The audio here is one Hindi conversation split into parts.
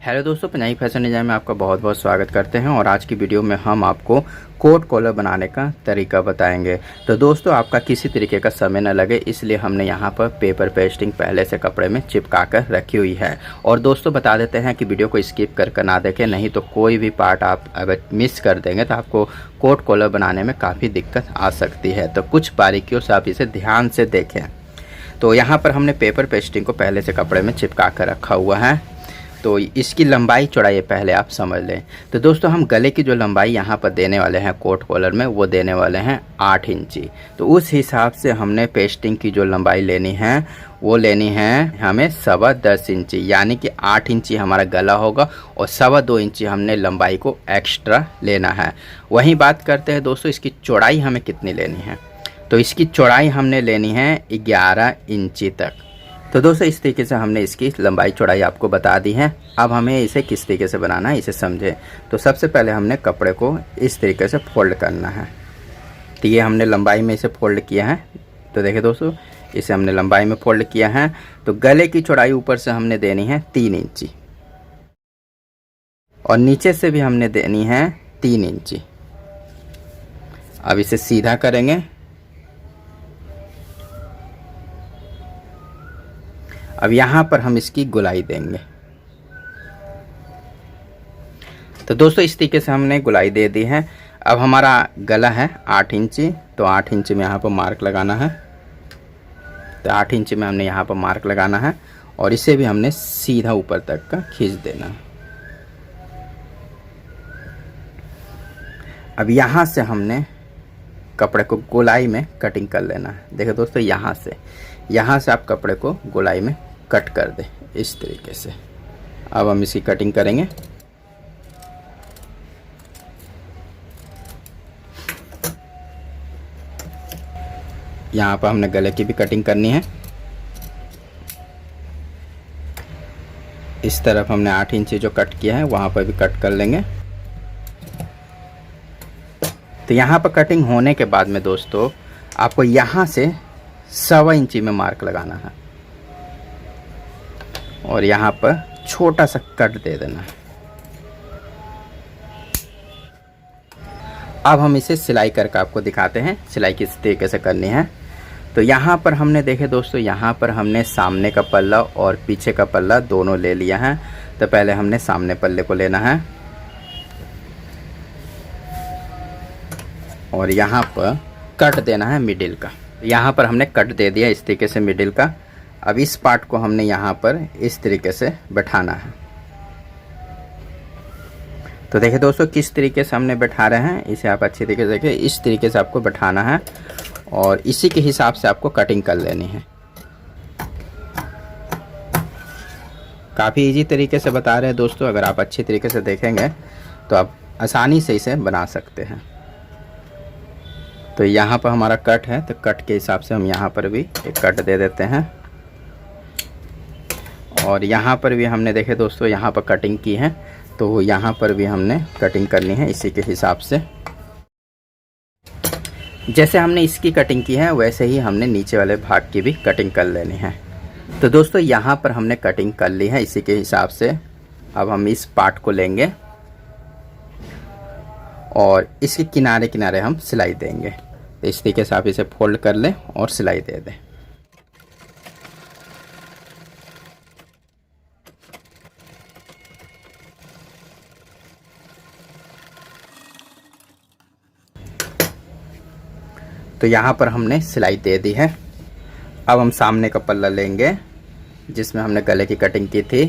हेलो दोस्तों, पंजाबी फैशन डिज़ाइन में आपका बहुत बहुत स्वागत करते हैं। और आज की वीडियो में हम आपको कोट कॉलर बनाने का तरीका बताएंगे। तो दोस्तों, आपका किसी तरीके का समय न लगे इसलिए हमने यहाँ पर पेपर पेस्टिंग पहले से कपड़े में चिपका कर रखी हुई है। और दोस्तों बता देते हैं कि वीडियो को स्किप कर ना देखें, नहीं तो कोई भी पार्ट आप अगर मिस कर देंगे तो आपको कोट कॉलर बनाने में काफ़ी दिक्कत आ सकती है। तो कुछ बारीकियों से आप इसे ध्यान से देखें। तो यहाँ पर हमने पेपर पेस्टिंग को पहले से कपड़े में चिपका कर रखा हुआ है। तो इसकी लंबाई चौड़ाई पहले आप समझ लें। तो दोस्तों, हम गले की जो लंबाई यहाँ पर देने वाले हैं कोट कॉलर में, वो देने वाले हैं 8 इंची। तो उस हिसाब से हमने पेस्टिंग की जो लंबाई लेनी है वो लेनी है हमें 10.25 इंची, यानी कि 8 इंची हमारा गला होगा और 2.25 इंची हमने लंबाई को एक्स्ट्रा लेना है। वहीं बात करते हैं दोस्तों, इसकी चौड़ाई हमें कितनी लेनी है। तो इसकी चौड़ाई हमने लेनी है 11 इंची तक। तो दोस्तों, इस तरीके से हमने इसकी लंबाई चौड़ाई आपको बता दी है। अब हमें इसे किस तरीके से बनाना है इसे समझें। तो सबसे पहले हमने कपड़े को इस तरीके से फोल्ड करना है। तो ये हमने लंबाई में इसे फोल्ड किया है। तो देखिए दोस्तों, इसे हमने लंबाई में फोल्ड किया है। तो गले की चौड़ाई ऊपर से हमने देनी है 3 इंची और नीचे से भी हमने देनी है 3 इंची। अब इसे सीधा करेंगे। अब यहाँ पर हम इसकी गोलाई देंगे। तो दोस्तों, इस तरीके से हमने गोलाई दे दी है। अब हमारा गला है 8 इंची, तो 8 इंची में यहाँ पर मार्क लगाना है। तो 8 इंची में हमने यहाँ पर मार्क लगाना है और इसे भी हमने सीधा ऊपर तक का खींच देना है। अब यहाँ से हमने कपड़े को गोलाई में कटिंग कर लेना है। देखो दोस्तों, यहाँ से आप कपड़े को गोलाई में कट कर दें इस तरीके से। अब हम इसकी कटिंग करेंगे। यहाँ पर हमने गले की भी कटिंग करनी है। इस तरफ हमने 8 इंची जो कट किया है वहाँ पर भी कट कर लेंगे। तो यहाँ पर कटिंग होने के बाद में दोस्तों, आपको यहाँ से 1.25 इंची में मार्क लगाना है और यहाँ पर छोटा सा कट दे देना है। अब हम इसे सिलाई करके आपको दिखाते हैं सिलाई किस तरीके से करनी है। तो यहाँ पर हमने देखे दोस्तों, यहाँ पर हमने सामने का पल्ला और पीछे का पल्ला दोनों ले लिया है। तो पहले हमने सामने पल्ले को लेना है और यहाँ पर कट देना है मिडिल का। यहाँ पर हमने कट दे दिया इस तरीके से मिडिल का। अब इस पार्ट को हमने यहाँ पर इस तरीके से बैठाना है। तो देखिए दोस्तों, किस तरीके से हमने बैठा रहे हैं, इसे आप अच्छी तरीके से देखिए। इस तरीके से आपको बैठाना है और इसी के हिसाब से आपको कटिंग कर लेनी है। काफ़ी इजी तरीके से बता रहे हैं दोस्तों। अगर आप अच्छी तरीके से देखेंगे तो आप आसानी से इसे बना सकते हैं। तो यहाँ पर हमारा कट है, तो कट के हिसाब से हम यहाँ पर भी एक कट दे देते हैं। और यहाँ पर भी हमने देखे दोस्तों, यहाँ पर कटिंग की है, तो यहाँ पर भी हमने कटिंग करनी है इसी के हिसाब से। जैसे हमने इसकी कटिंग की है वैसे ही हमने नीचे वाले भाग की भी कटिंग कर लेनी है। तो दोस्तों, यहाँ पर हमने कटिंग कर ली है इसी के हिसाब से। अब हम इस पार्ट को लेंगे और इसके किनारे किनारे हम सिलाई देंगे। तो इस तरीके से आप इसे फोल्ड कर लें और सिलाई दे दें। तो यहाँ पर हमने सिलाई दे दी है। अब हम सामने का पल्ला लेंगे जिसमें हमने गले की कटिंग की थी।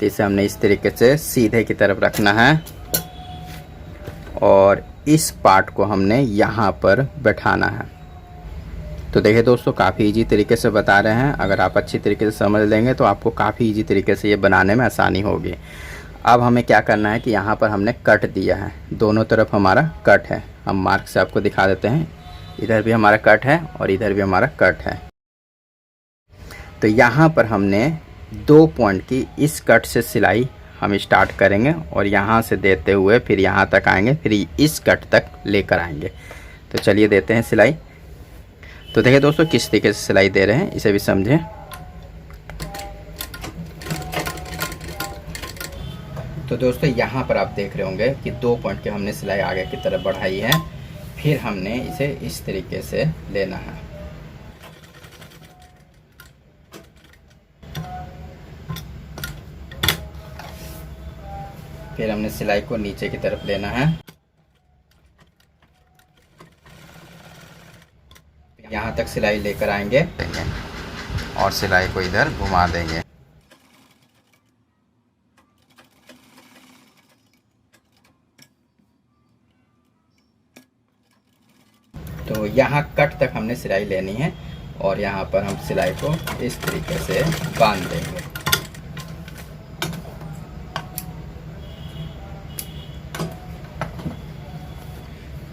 तो इसे हमने इस तरीके से सीधे की तरफ रखना है और इस पार्ट को हमने यहाँ पर बैठाना है। तो देखिए दोस्तों, काफ़ी इजी तरीके से बता रहे हैं। अगर आप अच्छी तरीके से समझ लेंगे तो आपको काफ़ी इजी तरीके से ये बनाने में आसानी होगी। अब हमें क्या करना है कि यहाँ पर हमने कट दिया है, दोनों तरफ हमारा कट है। हम मार्क से आपको दिखा देते हैं। इधर भी हमारा कट है और इधर भी हमारा कट है। तो यहाँ पर हमने 2 पॉइंट की इस कट से सिलाई हम स्टार्ट करेंगे और यहाँ से देते हुए फिर यहाँ तक आएंगे, फिर इस कट तक लेकर आएंगे। तो चलिए देते हैं सिलाई। तो देखिए दोस्तों, किस तरीके से सिलाई दे रहे हैं इसे भी समझें। तो दोस्तों यहाँ पर आप देख रहे होंगे कि 2 पॉइंट की हमने सिलाई आगे की तरफ बढ़ाई है। फिर हमने इसे इस तरीके से लेना है। फिर हमने सिलाई को नीचे की तरफ लेना है। यहाँ तक सिलाई लेकर आएंगे और सिलाई को इधर घुमा देंगे। तो यहाँ कट तक हमने सिलाई लेनी है और यहाँ पर हम सिलाई को इस तरीके से बांध देंगे।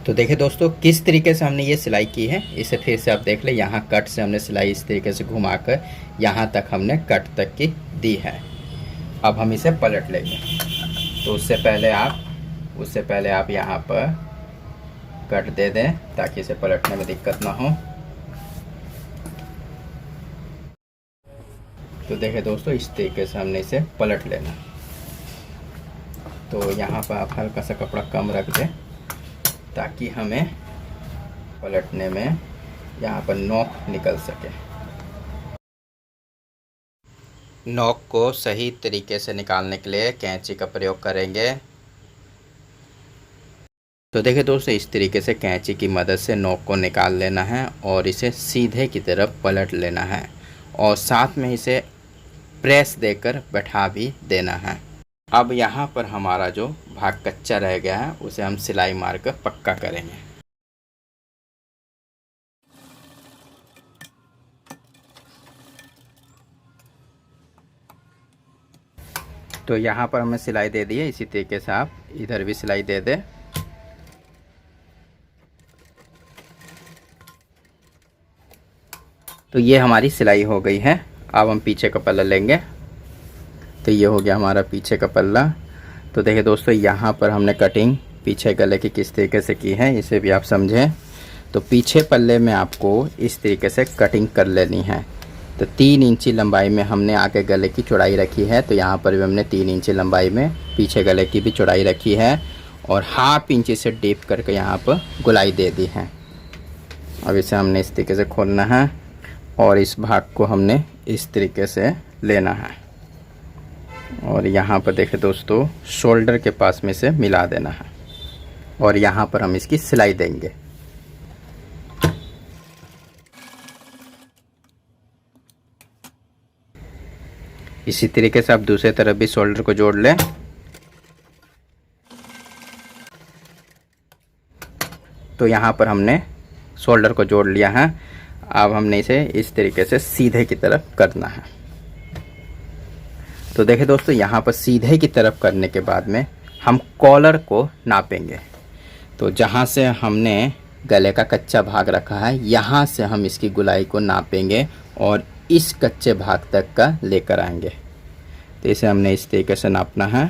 तो देखिए दोस्तों किस तरीके से हमने ये सिलाई की है, इसे फिर से आप देख लें। यहाँ कट से हमने सिलाई इस तरीके से घुमाकर यहाँ तक हमने कट तक की दी है। अब हम इसे पलट लेंगे। तो उससे पहले आप यहाँ पर कट दे दें ताकि इसे पलटने में दिक्कत ना हो। तो देखिए दोस्तों इस तरीके से हमने इसे पलट लेना। तो यहाँ पर आप हल्का सा कपड़ा कम रख दें ताकि हमें पलटने में यहाँ पर नोक निकल सके। नोक को सही तरीके से निकालने के लिए कैंची का प्रयोग करेंगे। तो देखिए दोस्तों इस तरीके से कैंची की मदद से नोक को निकाल लेना है और इसे सीधे की तरफ पलट लेना है और साथ में इसे प्रेस देकर बैठा भी देना है। अब यहाँ पर हमारा जो भाग कच्चा रह गया है उसे हम सिलाई मारकर पक्का करेंगे। तो यहाँ पर हमें सिलाई दे दी है, इसी तरीके से आप इधर भी सिलाई दे दें। तो ये हमारी सिलाई हो गई है। अब हम पीछे का पल्ला लेंगे। तो ये हो गया हमारा पीछे का पल्ला। तो देखिए दोस्तों यहाँ पर हमने कटिंग पीछे गले की किस तरीके से की है इसे भी आप समझें। तो पीछे पल्ले में आपको इस तरीके से कटिंग कर लेनी है। तो 3 इंची लंबाई में हमने आगे गले की चौड़ाई रखी है। तो यहाँ पर भी हमने 3 इंची लंबाई में पीछे गले की भी चौड़ाई रखी है और ½ इंची से डीप करके यहाँ पर गोलाई दे दी है। अब इसे हमने इस तरीके से खोलना है और इस भाग को हमने इस तरीके से लेना है और यहाँ पर देखें दोस्तों शोल्डर के पास में से मिला देना है और यहाँ पर हम इसकी सिलाई देंगे। इसी तरीके से आप दूसरे तरफ भी शोल्डर को जोड़ लें। तो यहाँ पर हमने शोल्डर को जोड़ लिया है। अब हमने इसे इस तरीके से सीधे की तरफ करना है। तो देखिए दोस्तों यहाँ पर सीधे की तरफ करने के बाद में हम कॉलर को नापेंगे। तो जहाँ से हमने गले का कच्चा भाग रखा है यहाँ से हम इसकी गोलाई को नापेंगे और इस कच्चे भाग तक का लेकर आएंगे। तो इसे हमने इस तरीके से नापना है।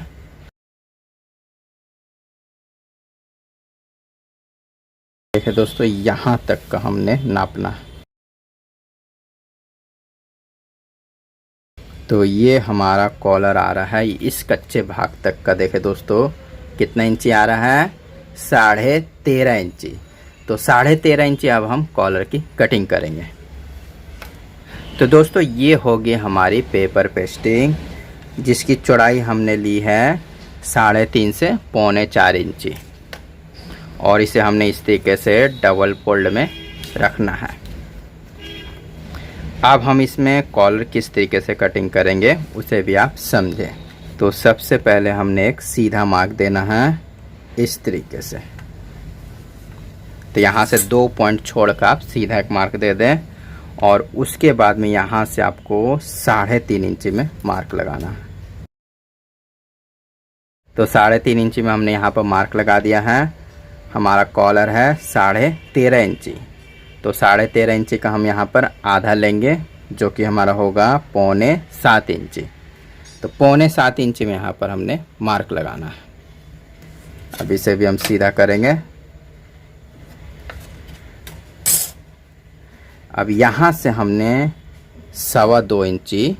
देखिए दोस्तों यहाँ तक का हमने नापना है। तो ये हमारा कॉलर आ रहा है इस कच्चे भाग तक का। देखें दोस्तों कितना इंची आ रहा है, 13.5 इंची। तो 13.5 इंची अब हम कॉलर की कटिंग करेंगे। तो दोस्तों ये होगी हमारी पेपर पेस्टिंग जिसकी चौड़ाई हमने ली है 3.5 से 3.25 इंची और इसे हमने इस तरीके से डबल फोल्ड में रखना है। अब हम इसमें कॉलर किस तरीके से कटिंग करेंगे उसे भी आप समझें। तो सबसे पहले हमने एक सीधा मार्क देना है इस तरीके से। तो यहाँ से 2 पॉइंट छोड़कर आप सीधा एक मार्क दे दें और उसके बाद में यहाँ से आपको 3.5 इंची में मार्क लगाना है। तो 3.5 इंची में हमने यहाँ पर मार्क लगा दिया है। हमारा कॉलर है 13.5 इंची। तो 13.5 इंची का हम यहाँ पर आधा लेंगे जो कि हमारा होगा 6.25 इंची। तो 6.25 इंची में यहाँ पर हमने मार्क लगाना है। अब इसे भी हम सीधा करेंगे। अब यहाँ से हमने 2.25 इंची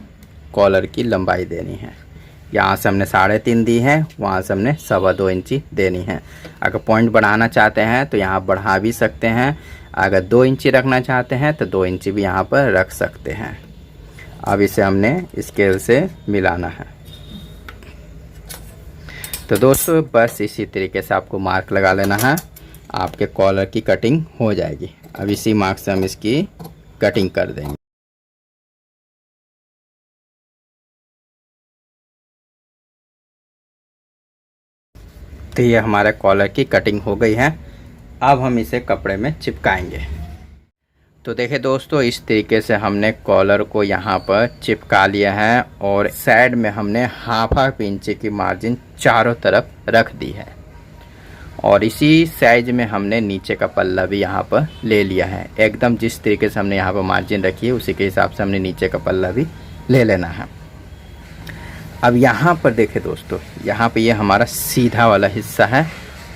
कॉलर की लंबाई देनी है। यहाँ से हमने 3.5 दी है, वहाँ से हमने 2.25 इंची देनी है। अगर पॉइंट बढ़ाना चाहते हैं तो यहाँ बढ़ा भी सकते हैं, अगर 2 इंची रखना चाहते हैं तो 2 इंची भी यहाँ पर रख सकते हैं। अब इसे हमने स्केल से मिलाना है। तो दोस्तों बस इसी तरीके से आपको मार्क लगा लेना है, आपके कॉलर की कटिंग हो जाएगी। अब इसी मार्क से हम इसकी कटिंग कर देंगे। तो ये हमारे कॉलर की कटिंग हो गई है। अब हम इसे कपड़े में चिपकाएंगे। तो देखिए दोस्तों, इस तरीके से हमने कॉलर को यहाँ पर चिपका लिया है और साइड में हमने हाफ इंच की मार्जिन चारों तरफ रख दी है और इसी साइज में हमने नीचे का पल्ला भी यहाँ पर ले लिया है। एकदम जिस तरीके से हमने यहाँ पर मार्जिन रखी है उसी के हिसाब से हमने नीचे का पल्ला भी ले लेना है। अब यहाँ पर देखें दोस्तों, यहाँ पे ये हमारा सीधा वाला हिस्सा है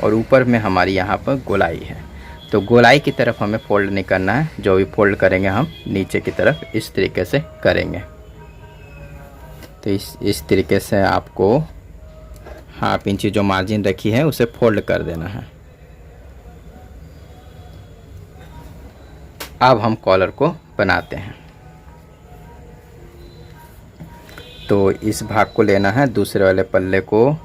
और ऊपर में हमारी यहाँ पर गोलाई है। तो गोलाई की तरफ हमें फोल्ड नहीं करना है, जो भी फोल्ड करेंगे हम नीचे की तरफ इस तरीके से करेंगे। तो इस तरीके से आपको हाफ इंची जो मार्जिन रखी है उसे फोल्ड कर देना है। अब हम कॉलर को बनाते हैं। तो इस भाग को लेना है, दूसरे वाले पल्ले को,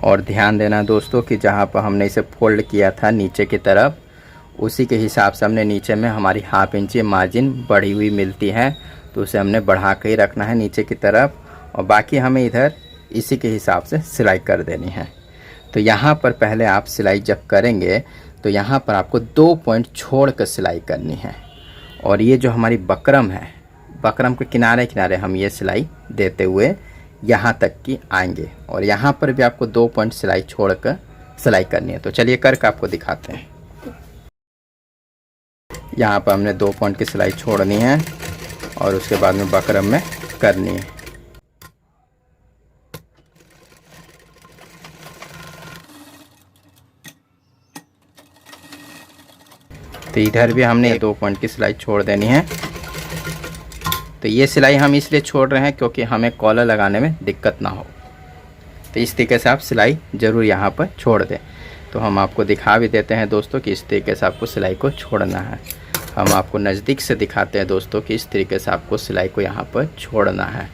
और ध्यान देना दोस्तों कि जहाँ पर हमने इसे फोल्ड किया था नीचे की तरफ, उसी के हिसाब से हमने नीचे में हमारी हाफ इंची मार्जिन बढ़ी हुई मिलती है, तो उसे हमने बढ़ा के ही रखना है नीचे की तरफ, और बाकी हमें इधर इसी के हिसाब से सिलाई कर देनी है। तो यहाँ पर पहले आप सिलाई जब करेंगे तो यहाँ पर आपको 2 पॉइंट छोड़ कर सिलाई करनी है, और ये जो हमारी बकरम है, बकरम के किनारे किनारे हम ये सिलाई देते हुए यहाँ तक की आएंगे, और यहाँ पर भी आपको 2 पॉइंट सिलाई छोड़कर सिलाई करनी है। तो चलिए करके आपको दिखाते हैं। यहाँ पर हमने 2 पॉइंट की सिलाई छोड़नी है और उसके बाद में बकरम में करनी है। तो इधर भी हमने 2 पॉइंट की सिलाई छोड़ देनी है। तो ये सिलाई हम इसलिए छोड़ रहे हैं क्योंकि हमें कॉलर लगाने में दिक्कत ना हो। तो इस तरीके से आप सिलाई ज़रूर यहाँ पर छोड़ दें। तो हम आपको दिखा भी देते हैं दोस्तों कि इस तरीके से आपको सिलाई को छोड़ना है। हम आपको नज़दीक से दिखाते हैं दोस्तों कि इस तरीके से आपको सिलाई को यहाँ पर छोड़ना है।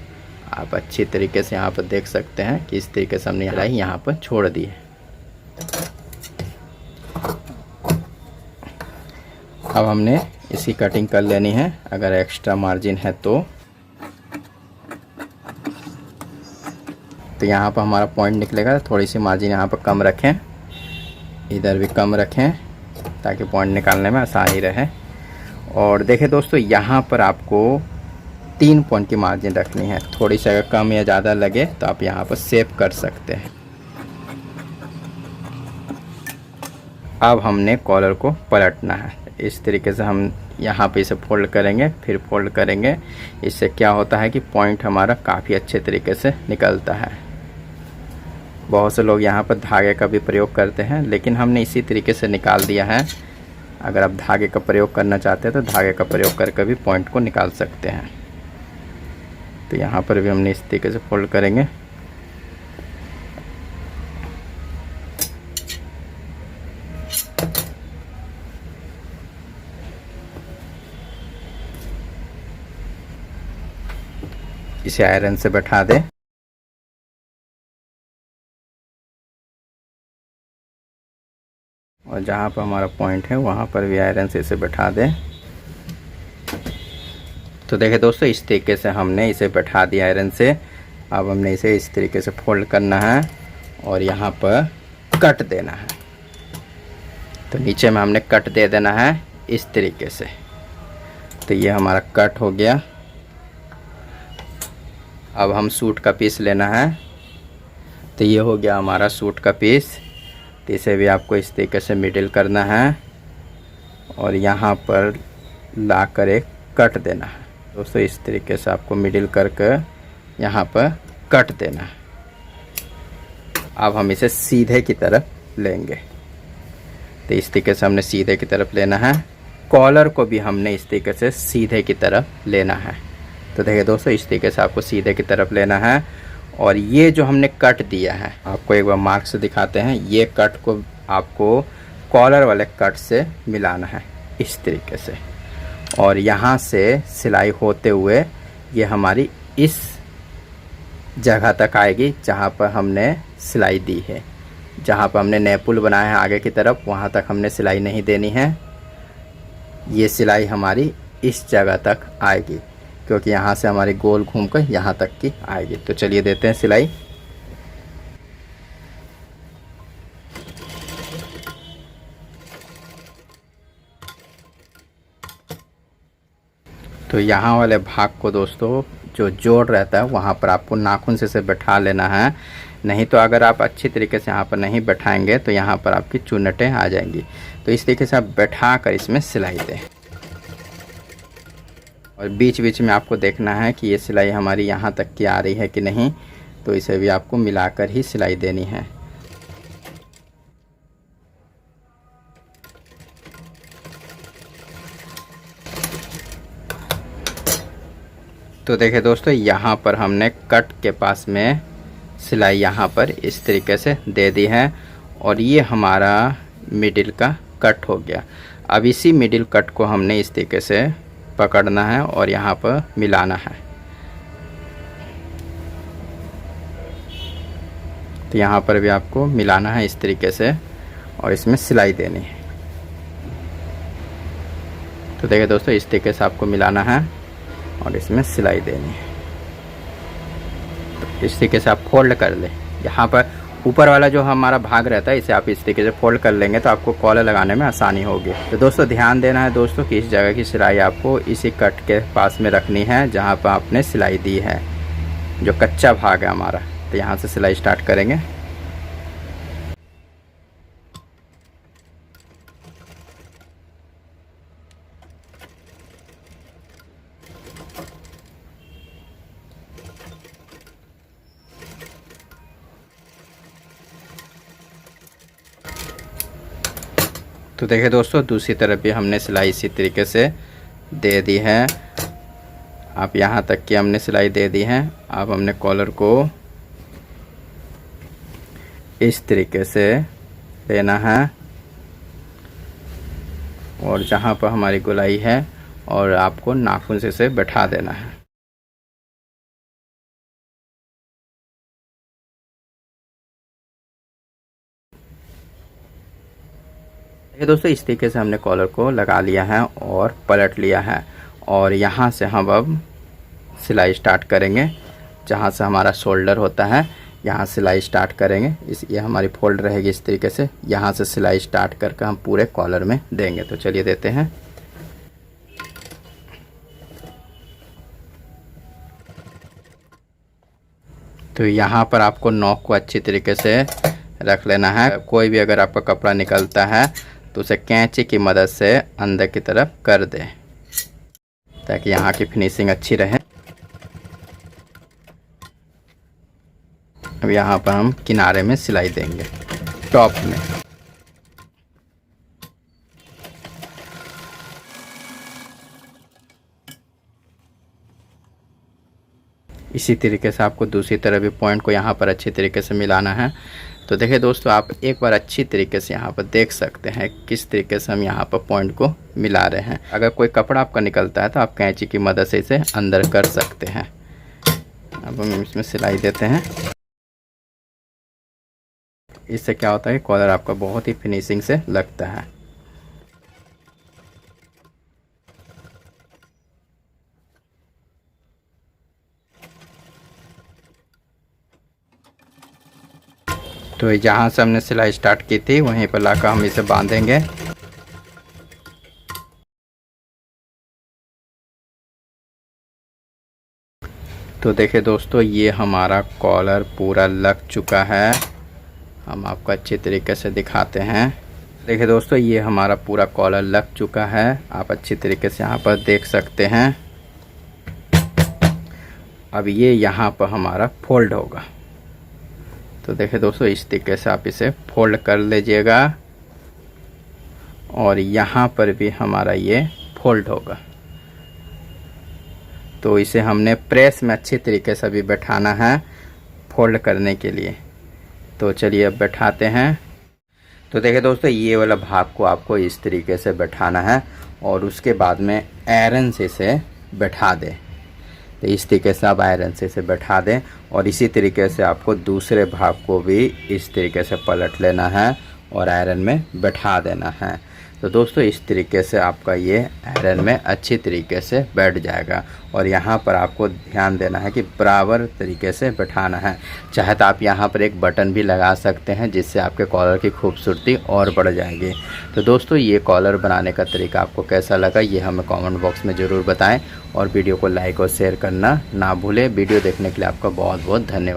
आप अच्छी तरीके से यहाँ पर देख सकते हैं कि इस तरीके से हमने सिलाई यहाँ पर छोड़ दी है। अब हमने इसकी कटिंग कर लेनी है, अगर एक्स्ट्रा मार्जिन है तो यहाँ पर हमारा पॉइंट निकलेगा। थोड़ी सी मार्जिन यहाँ पर कम रखें, इधर भी कम रखें ताकि पॉइंट निकालने में आसानी रहे। और देखें दोस्तों, यहाँ पर आपको 3 पॉइंट की मार्जिन रखनी है। थोड़ी सी अगर कम या ज़्यादा लगे तो आप यहाँ पर सेव कर सकते हैं। अब हमने कॉलर को पलटना है। इस तरीके से हम यहाँ पे इसे फोल्ड करेंगे, फिर फोल्ड करेंगे। इससे क्या होता है कि पॉइंट हमारा काफ़ी अच्छे तरीके से निकलता है। बहुत से लोग यहाँ पर धागे का भी प्रयोग करते हैं, लेकिन हमने इसी तरीके से निकाल दिया है। अगर आप धागे का प्रयोग करना चाहते हैं तो धागे का प्रयोग करके भी पॉइंट को निकाल सकते हैं। तो यहाँ पर भी हमने इस तरीके से फोल्ड करेंगे। इसे आयरन से बैठा दें। और जहाँ पर हमारा पॉइंट है वहाँ पर भी आयरन से इसे बैठा दें। तो देखिए दोस्तों, इस तरीके से हमने इसे बैठा दिया आयरन से। अब हमने इसे इस तरीके से फोल्ड करना है और यहाँ पर कट देना है। तो नीचे में हमने कट दे देना है इस तरीके से। तो ये हमारा कट हो गया। अब हम सूट का पीस लेना है। तो ये हो गया हमारा सूट का पीस। तो इसे भी आपको इस तरीके से मिडिल करना है और यहाँ पर लाकर एक कट देना है। दोस्तों इस तरीके से आपको मिडिल करके यहाँ पर कट देना है। अब हम इसे सीधे की तरफ लेंगे। तो इस तरीके से हमने सीधे की तरफ लेना है। कॉलर को भी हमने इस तरीके से सीधे की तरफ लेना है। तो देखिए दोस्तों, इस तरीके से आपको सीधे की तरफ लेना है। और ये जो हमने कट दिया है, आपको एक बार मार्क से दिखाते हैं, ये कट को आपको कॉलर वाले कट से मिलाना है इस तरीके से। और यहाँ से सिलाई होते हुए ये हमारी इस जगह तक आएगी जहाँ पर हमने सिलाई दी है। जहाँ पर हमने नेपुल बनाया है आगे की तरफ, वहाँ तक हमने सिलाई नहीं देनी है। ये सिलाई हमारी इस जगह तक आएगी, क्योंकि यहाँ से हमारी गोल घूमकर यहाँ तक की आएगी। तो चलिए देते हैं सिलाई। तो यहाँ वाले भाग को दोस्तों जो जोड़ रहता है वहाँ पर आपको नाखून से बैठा लेना है। नहीं तो अगर आप अच्छी तरीके से यहाँ पर नहीं बैठाएंगे तो यहाँ पर आपकी चुन्नटें आ जाएंगी। तो इस तरीके से आप बैठा कर इसमें सिलाई दें। और बीच बीच में आपको देखना है कि ये सिलाई हमारी यहाँ तक की आ रही है कि नहीं, तो इसे भी आपको मिलाकर ही सिलाई देनी है। तो देखिए दोस्तों, यहाँ पर हमने कट के पास में सिलाई यहाँ पर इस तरीके से दे दी है। और ये हमारा मिडिल का कट हो गया। अब इसी मिडिल कट को हमने इस तरीके से पकड़ना है और यहाँ पर मिलाना है। तो यहाँ पर भी आपको मिलाना है इस तरीके से और इसमें सिलाई देनी है। तो देखिए दोस्तों, इस तरीके से आपको मिलाना है और इसमें सिलाई देनी है। तो इस तरीके से आप फोल्ड कर लें। यहाँ पर ऊपर वाला जो हमारा भाग रहता है इसे आप इस तरीके से फोल्ड कर लेंगे तो आपको कॉलर लगाने में आसानी होगी। तो दोस्तों ध्यान देना है दोस्तों कि इस जगह की सिलाई आपको इसी कट के पास में रखनी है जहाँ पर आपने सिलाई दी है, जो कच्चा भाग है हमारा। तो यहाँ से सिलाई स्टार्ट करेंगे। तो देखिए दोस्तों, दूसरी तरफ भी हमने सिलाई इसी तरीके से दे दी है। आप यहाँ तक की हमने सिलाई दे दी है। अब हमने कॉलर को इस तरीके से लेना है और जहाँ पर हमारी गोलाई है और आपको नाखून से इसे बैठा देना है। देखिए दोस्तों, इस तरीके से हमने कॉलर को लगा लिया है और पलट लिया है। और यहाँ से हम अब सिलाई स्टार्ट करेंगे। जहाँ से हमारा शोल्डर होता है यहाँ सिलाई स्टार्ट करेंगे। ये हमारी फोल्ड रहेगी इस तरीके से। यहाँ से सिलाई स्टार्ट करके हम पूरे कॉलर में देंगे। तो चलिए देते हैं। तो यहाँ पर आपको नॉक को अच्छी तरीके से रख लेना है। कोई भी अगर आपका कपड़ा निकलता है तो उसे कैंची की मदद से अंदर की तरफ कर दें ताकि यहाँ की फिनिशिंग अच्छी रहे। अब यहाँ पर हम किनारे में सिलाई देंगे टॉप में। इसी तरीके से आपको दूसरी तरफ भी पॉइंट को यहाँ पर अच्छी तरीके से मिलाना है। तो देखिए दोस्तों, आप एक बार अच्छी तरीके से यहाँ पर देख सकते हैं किस तरीके से हम यहाँ पर पॉइंट को मिला रहे हैं। अगर कोई कपड़ा आपका निकलता है तो आप कैंची की मदद से इसे अंदर कर सकते हैं। अब हम इसमें सिलाई देते हैं। इससे क्या होता है कि कॉलर आपका बहुत ही फिनिशिंग से लगता है। तो जहाँ से हमने सिलाई स्टार्ट की थी वहीं पर लाकर हम इसे बांधेंगे। तो देखिए दोस्तों, ये हमारा कॉलर पूरा लग चुका है। हम आपको अच्छी तरीके से दिखाते हैं। देखिए दोस्तों, ये हमारा पूरा कॉलर लग चुका है। आप अच्छी तरीके से यहाँ पर देख सकते हैं। अब ये यहाँ पर हमारा फोल्ड होगा। तो देखिए दोस्तों, इस तरीके से आप इसे फोल्ड कर लीजिएगा और यहाँ पर भी हमारा ये फोल्ड होगा। तो इसे हमने प्रेस में अच्छी तरीके से भी बैठाना है फोल्ड करने के लिए। तो चलिए अब बैठाते हैं। तो देखिए दोस्तों, ये वाला भाग को आपको इस तरीके से बैठाना है और उसके बाद में आयरन से इसे बैठा दें। तो इस तरीके से आप आयरन से इसे बैठा दें और इसी तरीके से आपको दूसरे भाग को भी इस तरीके से पलट लेना है और आयरन में बैठा देना है। तो दोस्तों, इस तरीके से आपका ये आयरन में अच्छी तरीके से बैठ जाएगा। और यहाँ पर आपको ध्यान देना है कि बराबर तरीके से बैठाना है। चाहे तो आप यहाँ पर एक बटन भी लगा सकते हैं जिससे आपके कॉलर की खूबसूरती और बढ़ जाएगी। तो दोस्तों, ये कॉलर बनाने का तरीका आपको कैसा लगा ये हमें कमेंट बॉक्स में ज़रूर बताएं और वीडियो को लाइक और शेयर करना ना भूलें। वीडियो देखने के लिए आपका बहुत बहुत धन्यवाद।